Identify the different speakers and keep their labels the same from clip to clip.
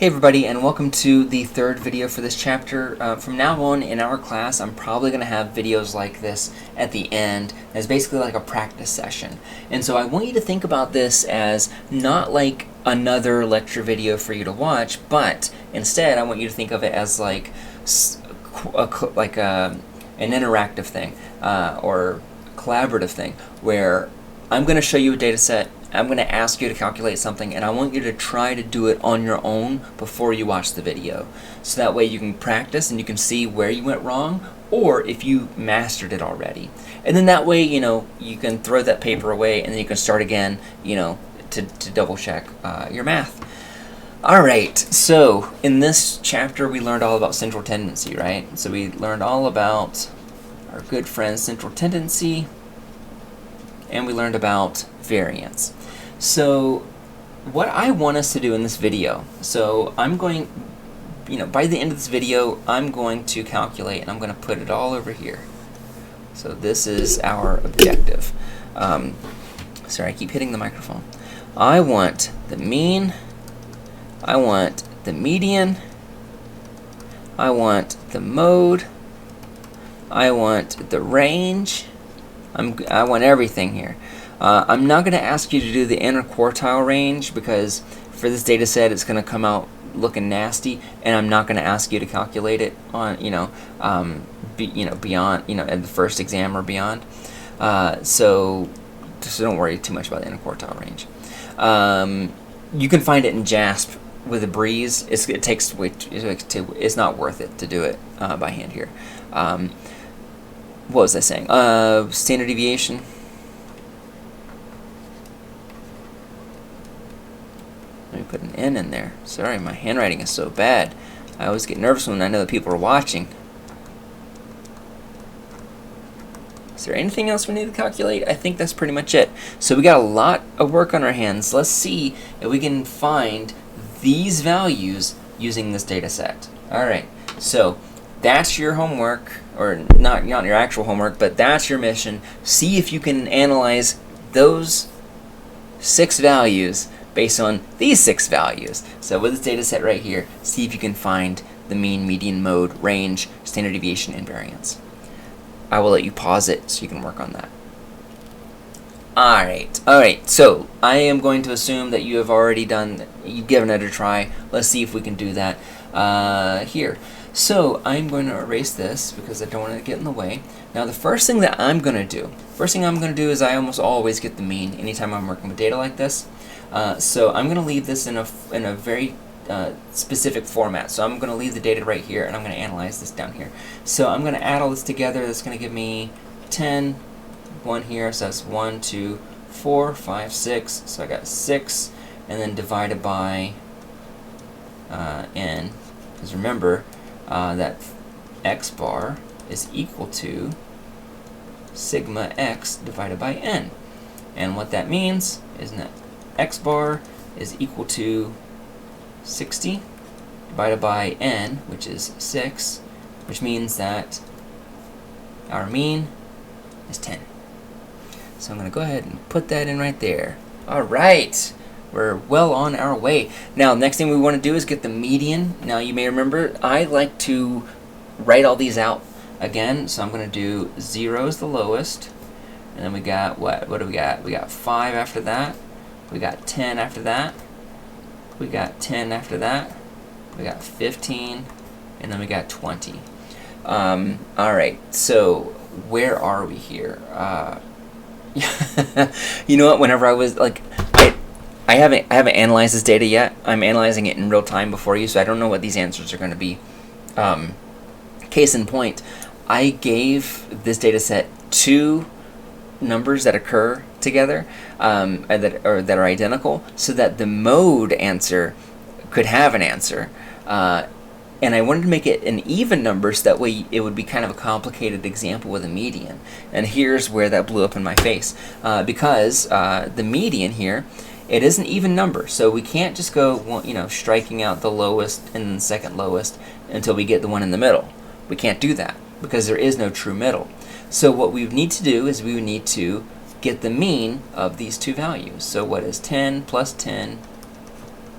Speaker 1: Hey everybody, and welcome to the third video for this chapter. From now on in our class, I'm probably going to have videos like this at the end as basically like a practice session. And so I want you to think about this as not like another lecture video for you to watch, but instead I want you to think of it as like an interactive thing or collaborative thing where I'm going to show you a data set. I'm going to ask you to calculate something, and I want you to try to do it on your own before you watch the video. So that way you can practice and you can see where you went wrong, or if you mastered it already. And then that way, you can throw that paper away and then you can start again, to double check your math. Alright, so in this chapter we learned all about central tendency, right? So we learned all about our good friend central tendency, and we learned about variance. So what I want us to do in this video, so I'm going, by the end of this video, I'm going to calculate, and I'm going to put it all over here. So this is our objective. Sorry, I keep hitting the microphone. I want the mean, I want the median, I want the mode, I want the range, I want everything here. I'm not going to ask you to do the inner quartile range because for this data set it's going to come out looking nasty, and I'm not going to ask you to calculate it on beyond at the first exam or beyond. So don't worry too much about the inner quartile range. You can find it in JASP with a breeze. It's not worth it to do it by hand here. What was I saying? Standard deviation. Let me put an N in there. Sorry, my handwriting is so bad. I always get nervous when I know that people are watching. Is there anything else we need to calculate? I think that's pretty much it. So we got a lot of work on our hands. Let's see if we can find these values using this data set. Alright, so that's your homework, or not your actual homework, but that's your mission. See if you can analyze those 6 values based on these 6 values. So with this data set right here, see if you can find the mean, median, mode, range, standard deviation, and variance. I will let you pause it so you can work on that. Alright, so I am going to assume that you have already you've given it a try. Let's see if we can do that here. So I'm going to erase this because I don't want it to get in the way. Now the first thing I'm going to do is I almost always get the mean anytime I'm working with data like this. So I'm going to leave this in a very specific format. So I'm going to leave the data right here, and I'm going to analyze this down here. So I'm going to add all this together. That's going to give me 10, 1 here, so that's 1, 2, 4, 5, 6. So I got 6, and then divided by n. Because remember that x bar is equal to sigma x divided by n. And what that means is that x bar is equal to 60 divided by n, which is 6, which means that our mean is 10. So I'm going to go ahead and put that in right there. Alright, we're well on our way. Now, next thing we want to do is get the median. Now, you may remember, I like to write all these out again, so I'm going to do 0 is the lowest, and then we got, what do we got? We got 5 after that, we got 10 after that, we got 10 after that, we got 15, and then we got 20. Alright, so where are we here? You know what, whenever I was like, I haven't analyzed this data yet. I'm analyzing it in real time before you, so I don't know what these answers are going to be. Case in point, I gave this data set 2 numbers that occur together, that are identical, so that the mode answer could have an answer. And I wanted to make it an even number so that way it would be kind of a complicated example with a median. And here's where that blew up in my face. Because the median here, it is an even number. So we can't just go, striking out the lowest and the second lowest until we get the one in the middle. We can't do that because there is no true middle. So what we need to do is we would need to get the mean of these 2 values. So what is 10 plus 10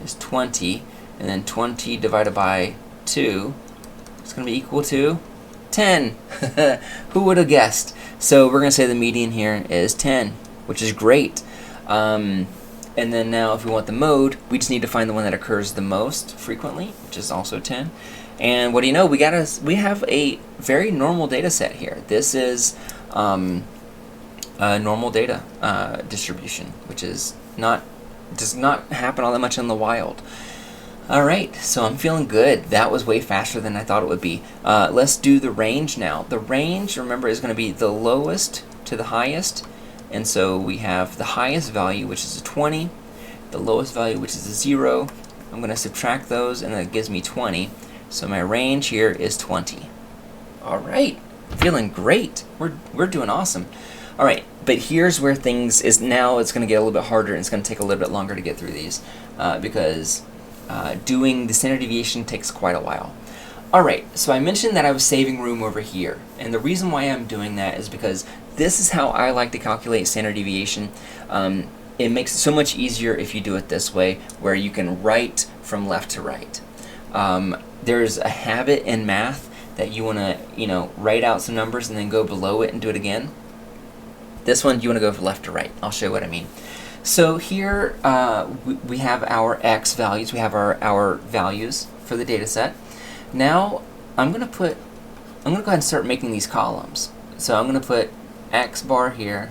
Speaker 1: is 20. and then 20 divided by 2 is going to be equal to 10. Who would have guessed? So we're going to say the median here is 10, which is great. And then now if we want the mode, we just need to find the one that occurs the most frequently, which is also 10. And what do you know? We have a very normal data set here. This is a normal data distribution, which does not happen all that much in the wild. All right, so I'm feeling good. That was way faster than I thought it would be. Let's do the range now. The range, remember, is going to be the lowest to the highest. And so we have the highest value, which is a 20, the lowest value, which is a 0. I'm going to subtract those, and that gives me 20. So my range here is 20. All right, feeling great. We're doing awesome. All right, but here's where things is now. It's going to get a little bit harder, and it's going to take a little bit longer to get through these because doing the standard deviation takes quite a while. All right, so I mentioned that I was saving room over here, and the reason why I'm doing that is because this is how I like to calculate standard deviation. It makes it so much easier if you do it this way, where you can write from left to right. There's a habit in math that you want to, write out some numbers and then go below it and do it again. This one, you want to go from left to right. I'll show you what I mean. So here we have our x values. We have our values for the data set. Now I'm going to go ahead and start making these columns. So I'm going to put x bar here,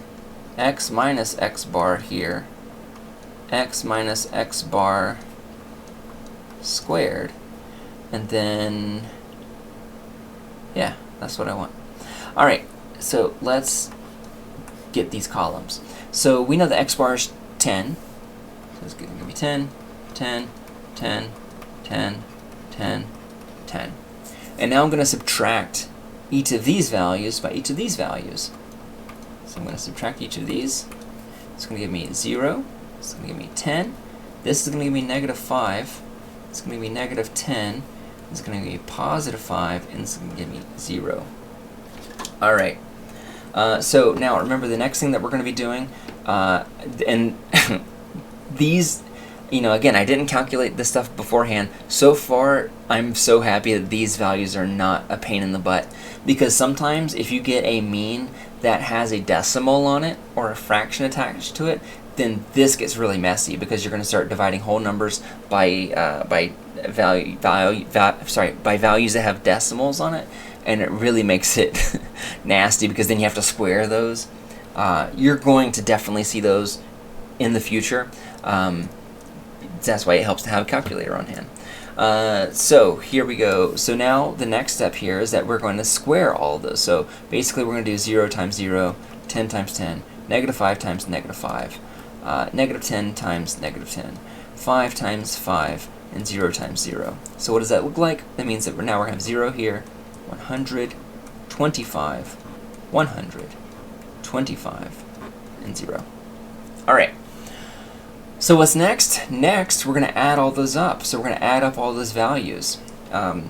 Speaker 1: x minus x bar here, x minus x bar squared, and then, yeah, that's what I want. All right, so let's get these columns. So we know the x bar is 10. So it's going to be 10, 10, 10, 10, 10, 10. And now I'm going to subtract each of these values by each of these values. So I'm going to subtract each of these. It's going to give me 0. It's going to give me 10. This is going to give me negative 5. It's going to give me negative 10. It's going to give me positive 5. And it's going to give me 0. All right. So now remember the next thing that we're going to be doing, and these, again, I didn't calculate this stuff beforehand. So far, I'm so happy that these values are not a pain in the butt, because sometimes if you get a mean that has a decimal on it or a fraction attached to it, then this gets really messy because you're going to start dividing whole numbers by values that have decimals on it, and it really makes it nasty because then you have to square those. You're going to definitely see those in the future. That's why it helps to have a calculator on hand. So here we go. So now the next step here is that we're going to square all of those. So basically we're going to do 0 times 0, 10 times 10, negative 5 times negative 5, negative 10 times negative 10, 5 times 5, and 0 times 0. So what does that look like? That means that we're going to have 0 here, 100, 25, 100, 25, and 0. All right. So what's next? Next, we're going to add all those up. So we're going to add up all those values. If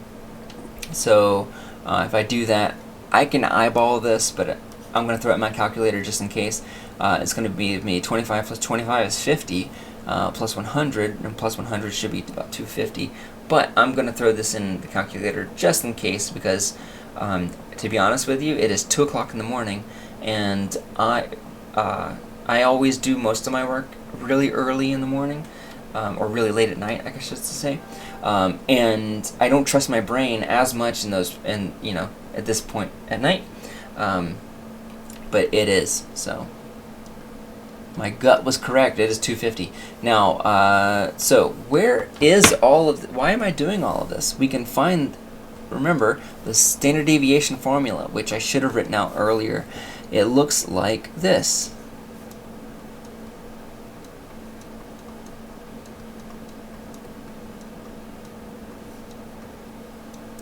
Speaker 1: I do that, I can eyeball this, but I'm going to throw it in my calculator just in case. It's going to be me 25 plus 25 is 50, plus 100, and plus 100 should be about 250. But I'm going to throw this in the calculator just in case because, to be honest with you, it is 2 o'clock in the morning, and I always do most of my work really early in the morning, or really late at night, I guess just to say. And I don't trust my brain as much at this point at night. But it is, so my gut was correct. It is 250. Now, so where is all of why am I doing all of this? We can find, remember, the standard deviation formula, which I should have written out earlier. It looks like this.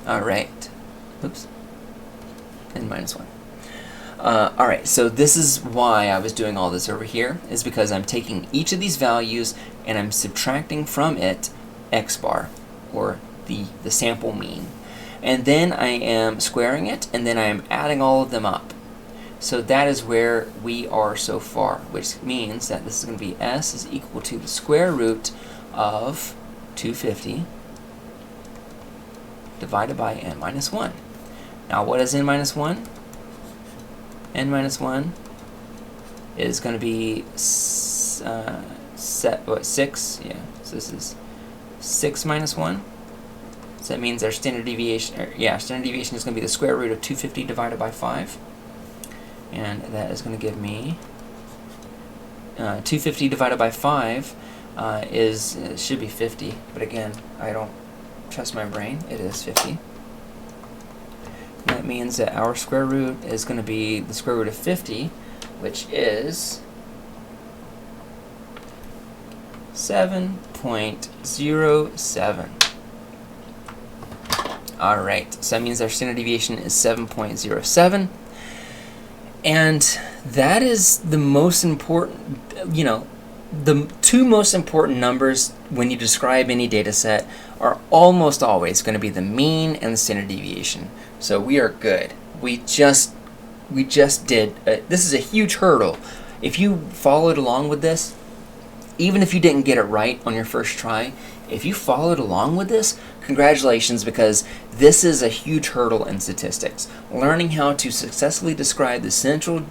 Speaker 1: All right. Oops. And minus 1. All right, so this is why I was doing all this over here, is because I'm taking each of these values and I'm subtracting from it x bar, or the sample mean. And then I am squaring it, and then I am adding all of them up. So that is where we are so far, which means that this is going to be s is equal to the square root of 250 divided by n minus 1. Now what is n minus 1? N minus 1 is going to be 6. Yeah, so this is 6 minus 1. So that means our standard deviation, standard deviation is going to be the square root of 250 divided by 5. And that is going to give me 250 divided by 5 should be 50. But again, I don't trust my brain. It is 50. And that means that our square root is going to be the square root of 50, which is 7.07. Alright, so that means our standard deviation is 7.07. And that is the most important, the two most important numbers when you describe any data set are almost always going to be the mean and the standard deviation. So we are good. We just did, this is a huge hurdle. If you followed along with this, even if you didn't get it right on your first try, if you followed along with this, congratulations, because this is a huge hurdle in statistics. Learning how to successfully describe the central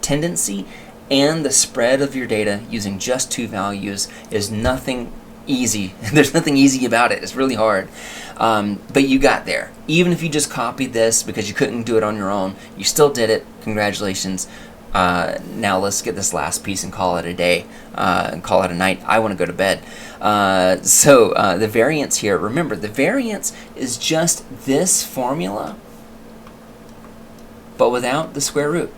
Speaker 1: tendency and the spread of your data using just two values is nothing easy. There's nothing easy about it. It's really hard. But you got there. Even if you just copied this because you couldn't do it on your own, you still did it. Congratulations. Now let's get this last piece and call it a day, and call it a night. I want to go to bed. So the variance here, remember, the variance is just this formula, but without the square root.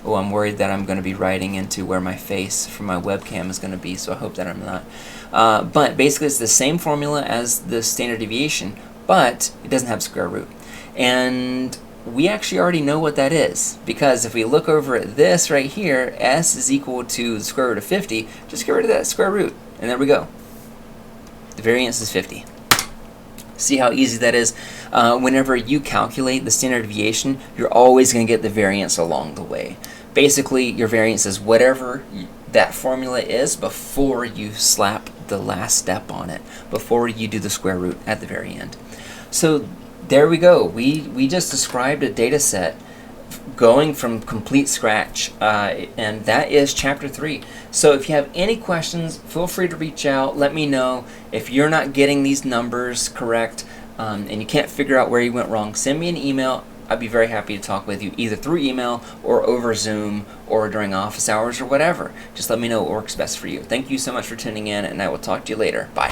Speaker 1: Oh, I'm worried that I'm going to be writing into where my face from my webcam is going to be, so I hope that I'm not. But basically it's the same formula as the standard deviation, but it doesn't have square root. And we actually already know what that is, because if we look over at this right here, s is equal to the square root of 50, just get rid of that square root, and there we go. The variance is 50. See how easy that is? Whenever you calculate the standard deviation, you're always going to get the variance along the way. Basically, your variance is whatever that formula is before you slap the last step on it, before you do the square root at the very end. So there we go. We just described a data set going from complete scratch, and that is chapter 3. So if you have any questions, feel free to reach out. Let me know if you're not getting these numbers correct, and you can't figure out where you went wrong. Send me an email. I'd be very happy to talk with you either through email or over Zoom or during office hours or whatever. Just let me know what works best for you. Thank you so much for tuning in, and I will talk to you later. Bye.